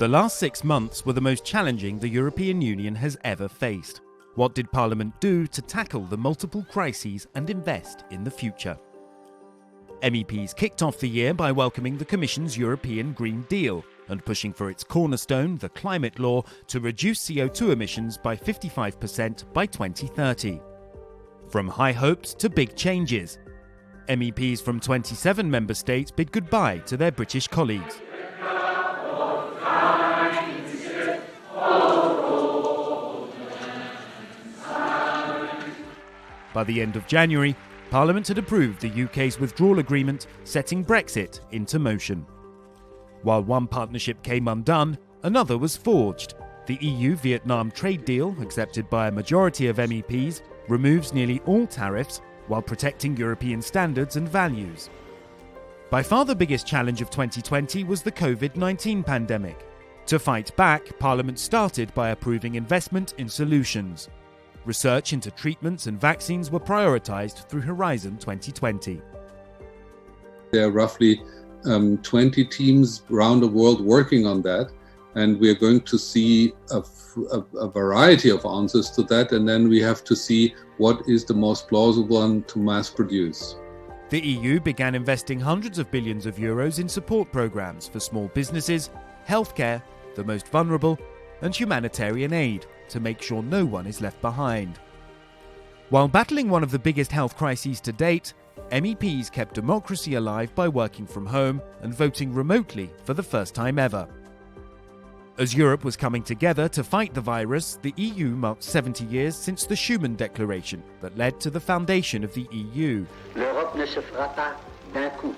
The last 6 months were the most challenging the European Union has ever faced. What did Parliament do to tackle the multiple crises and invest in the future? MEPs kicked off the year by welcoming the Commission's European Green Deal and pushing for its cornerstone, the climate law, to reduce CO2 emissions by 55% by 2030. From high hopes to big changes, MEPs from 27 member states bid goodbye to their British colleagues. By the end of January, Parliament had approved the UK's withdrawal agreement, setting Brexit into motion. While one partnership came undone, another was forged. The EU-Vietnam trade deal, accepted by a majority of MEPs, removes nearly all tariffs while protecting European standards and values. By far the biggest challenge of 2020 was the COVID-19 pandemic. To fight back, Parliament started by approving investment in solutions. Research into treatments and vaccines were prioritised through Horizon 2020. There are roughly 20 teams around the world working on that, and we are going to see a variety of answers to that, and then we have to see what is the most plausible one to mass produce. The EU began investing hundreds of billions of euros in support programmes for small businesses, healthcare, the most vulnerable, and humanitarian aid to make sure no one is left behind. While battling one of the biggest health crises to date, MEPs kept democracy alive by working from home and voting remotely for the first time ever. As Europe was coming together to fight the virus, the EU marked 70 years since the Schuman Declaration that led to the foundation of the EU. L'Europe ne se fera pas d'un coup.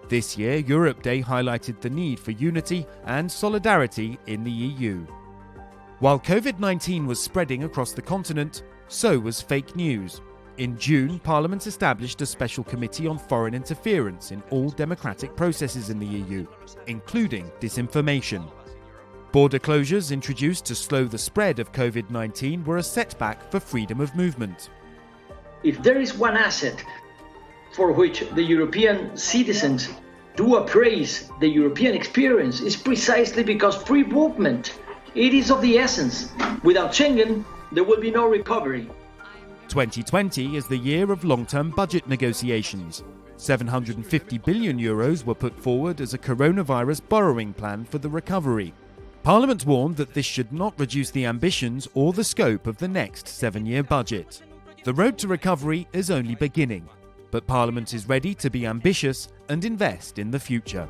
This year, Europe Day highlighted the need for unity and solidarity in the EU. While COVID-19 was spreading across the continent, so was fake news. In June, Parliament established a special committee on foreign interference in all democratic processes in the EU, including disinformation. Border closures introduced to slow the spread of COVID-19 were a setback for freedom of movement. If there is one asset for which the European citizens do appraise the European experience, is precisely because free movement, it is of the essence. Without Schengen, there will be no recovery. 2020 is the year of long-term budget negotiations. 750 billion euros were put forward as a coronavirus borrowing plan for the recovery. Parliament warned that this should not reduce the ambitions or the scope of the next 7-year budget. The road to recovery is only beginning, but Parliament is ready to be ambitious and invest in the future.